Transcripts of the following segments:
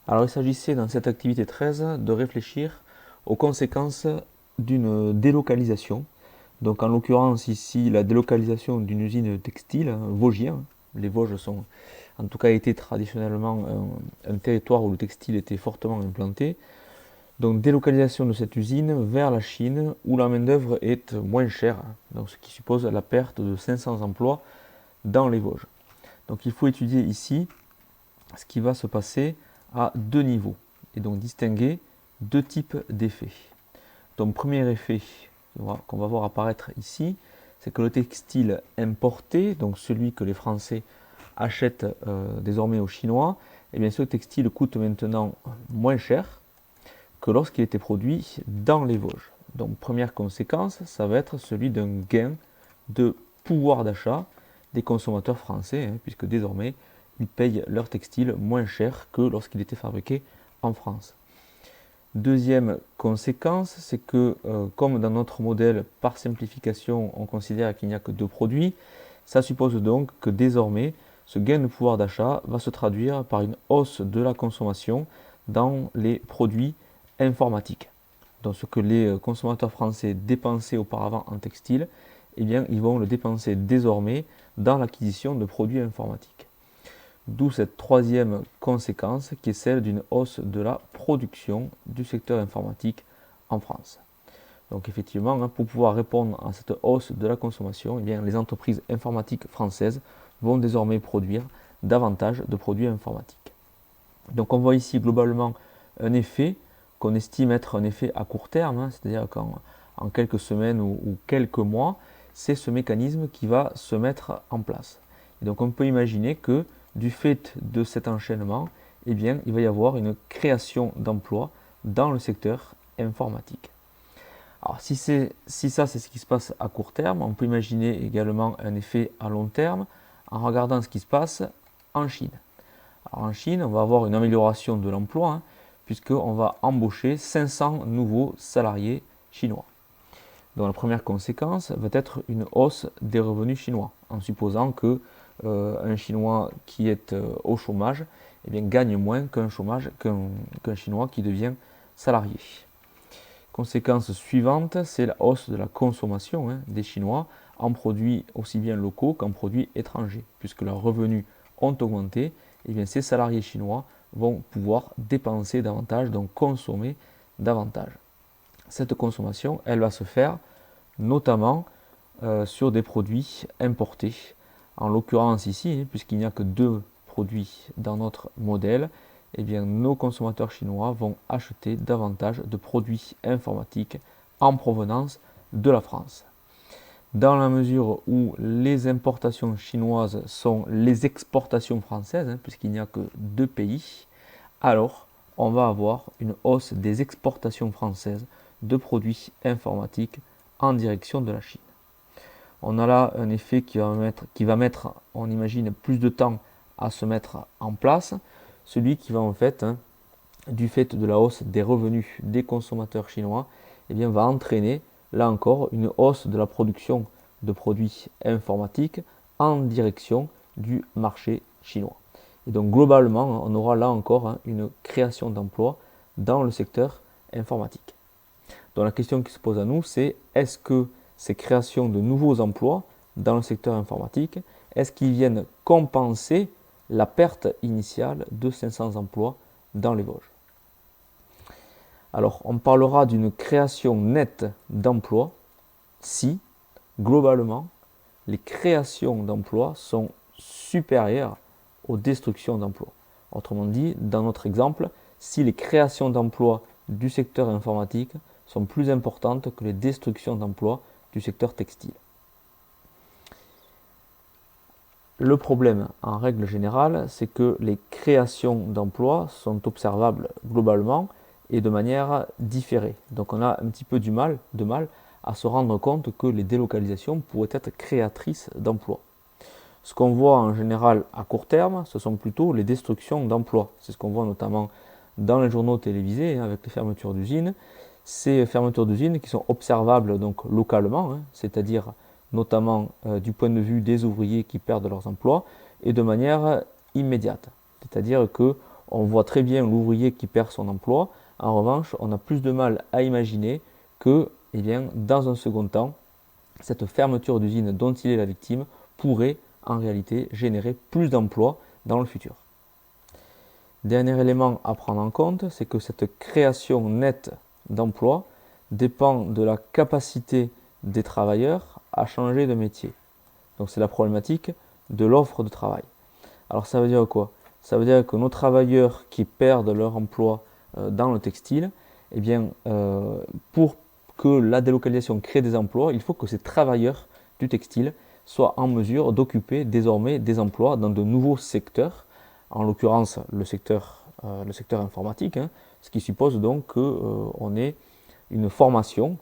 Alors il s'agissait dans cette activité 13 de réfléchir aux conséquences d'une délocalisation. Donc en l'occurrence ici la délocalisation d'une usine textile vosgien. Les Vosges sont en tout cas été traditionnellement un territoire où le textile était fortement implanté. Donc délocalisation de cette usine vers la Chine où la main-d'œuvre est moins chère, donc ce qui suppose la perte de 500 emplois dans les Vosges. Donc il faut étudier ici ce qui va se passer à deux niveaux et donc distinguer deux types d'effets. Donc premier effet qu'on va voir apparaître ici, c'est que le textile importé, donc celui que les Français achètent désormais aux Chinois, et bien ce textile coûte maintenant moins cher que lorsqu'il était produit dans les Vosges. Donc première conséquence, ça va être celui d'un gain de pouvoir d'achat des consommateurs français, puisque désormais ils payent leur textile moins cher que lorsqu'il était fabriqué en France. Deuxième conséquence, c'est que comme dans notre modèle, par simplification, on considère qu'il n'y a que deux produits, ça suppose donc que désormais, ce gain de pouvoir d'achat va se traduire par une hausse de la consommation dans les produits informatiques. Donc ce que les consommateurs français dépensaient auparavant en textile, eh bien, ils vont le dépenser désormais dans l'acquisition de produits informatiques. D'où cette troisième conséquence qui est celle d'une hausse de la production du secteur informatique en France. Donc effectivement, pour pouvoir répondre à cette hausse de la consommation, eh bien, les entreprises informatiques françaises vont désormais produire davantage de produits informatiques. Donc on voit ici globalement un effet qu'on estime être un effet à court terme, c'est-à-dire qu'en quelques semaines ou quelques mois, c'est ce mécanisme qui va se mettre en place. Et donc on peut imaginer que du fait de cet enchaînement, eh bien, il va y avoir une création d'emplois dans le secteur informatique. Alors si ça c'est ce qui se passe à court terme, on peut imaginer également un effet à long terme en regardant ce qui se passe en Chine. Alors en Chine, on va avoir une amélioration de l'emploi, puisqu'on va embaucher 500 nouveaux salariés chinois. Donc la première conséquence va être une hausse des revenus chinois, en supposant que un Chinois qui est au chômage eh bien, gagne moins qu'un Chinois qui devient salarié. Conséquence suivante, c'est la hausse de la consommation des Chinois en produits aussi bien locaux qu'en produits étrangers, puisque leurs revenus ont augmenté, et bien ces salariés chinois vont pouvoir dépenser davantage, donc consommer davantage. Cette consommation, elle va se faire notamment sur des produits importés. En l'occurrence ici, puisqu'il n'y a que deux produits dans notre modèle, eh bien, nos consommateurs chinois vont acheter davantage de produits informatiques en provenance de la France. Dans la mesure où les importations chinoises sont les exportations françaises, puisqu'il n'y a que deux pays, alors on va avoir une hausse des exportations françaises de produits informatiques en direction de la Chine. On a là un effet qui va mettre, on imagine, plus de temps à se mettre en place, celui qui va en fait, du fait de la hausse des revenus des consommateurs chinois, eh bien, va entraîner, là encore, une hausse de la production de produits informatiques en direction du marché chinois. Et donc globalement, on aura là encore une création d'emplois dans le secteur informatique. Donc la question qui se pose à nous, c'est est-ce que ces créations de nouveaux emplois dans le secteur informatique, est-ce qu'ils viennent compenser la perte initiale de 500 emplois dans les Vosges? Alors, on parlera d'une création nette d'emplois si, globalement, les créations d'emplois sont supérieures aux destructions d'emplois. Autrement dit, dans notre exemple, si les créations d'emplois du secteur informatique sont plus importantes que les destructions d'emplois du secteur textile. Le problème, en règle générale, c'est que les créations d'emplois sont observables globalement et de manière différée. Donc on a un petit peu de mal à se rendre compte que les délocalisations pourraient être créatrices d'emplois. Ce qu'on voit en général à court terme, ce sont plutôt les destructions d'emplois. C'est ce qu'on voit notamment dans les journaux télévisés avec les fermetures d'usines. Ces fermetures d'usines qui sont observables donc localement, c'est-à-dire notamment du point de vue des ouvriers qui perdent leurs emplois, et de manière immédiate. C'est-à-dire que on voit très bien l'ouvrier qui perd son emploi. En revanche, on a plus de mal à imaginer que, eh bien, dans un second temps, cette fermeture d'usine dont il est la victime pourrait en réalité générer plus d'emplois dans le futur. Dernier élément à prendre en compte, c'est que cette création nette d'emplois dépend de la capacité des travailleurs à changer de métier. Donc c'est la problématique de l'offre de travail. Alors ça veut dire quoi? Ça veut dire que nos travailleurs qui perdent leur emploi dans le textile, eh bien, pour que la délocalisation crée des emplois, il faut que ces travailleurs du textile soient en mesure d'occuper désormais des emplois dans de nouveaux secteurs, en l'occurrence le secteur informatique, hein, ce qui suppose donc qu'on ait une formation,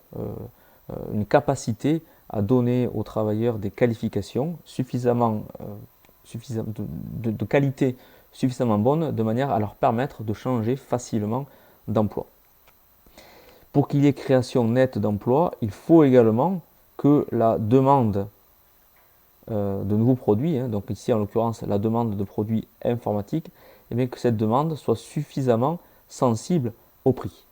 une capacité à donner aux travailleurs des qualifications de qualité suffisamment bonne de manière à leur permettre de changer facilement d'emploi. Pour qu'il y ait création nette d'emplois, il faut également que la demande de nouveaux produits, hein, donc ici en l'occurrence la demande de produits informatiques, et bien que cette demande soit suffisamment sensible au prix.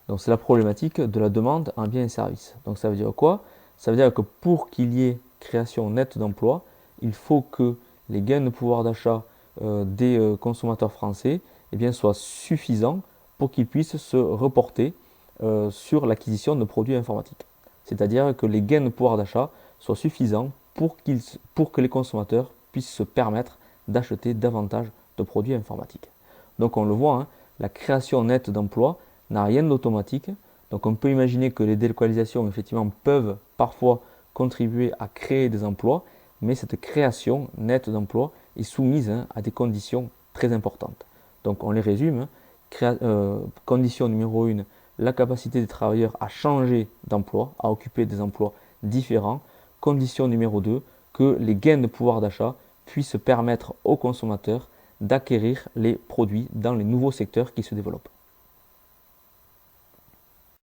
Donc c'est la problématique de la demande en biens et services. Donc ça veut dire quoi? Ça veut dire que pour qu'il y ait création nette d'emplois, il faut que les gains de pouvoir d'achat des consommateurs français eh bien, soient suffisants pour qu'ils puissent se reporter sur l'acquisition de produits informatiques. C'est-à-dire que les gains de pouvoir d'achat soient suffisants pour que les consommateurs puissent se permettre d'acheter davantage de produits informatiques. Donc on le voit, hein, la création nette d'emplois n'a rien d'automatique. Donc on peut imaginer que les délocalisations effectivement peuvent parfois contribuer à créer des emplois, mais cette création nette d'emplois est soumise, hein, à des conditions très importantes. Donc on les résume. Condition numéro 1, la capacité des travailleurs à changer d'emploi, à occuper des emplois différents. Condition numéro 2, que les gains de pouvoir d'achat puissent permettre aux consommateurs d'acquérir les produits dans les nouveaux secteurs qui se développent.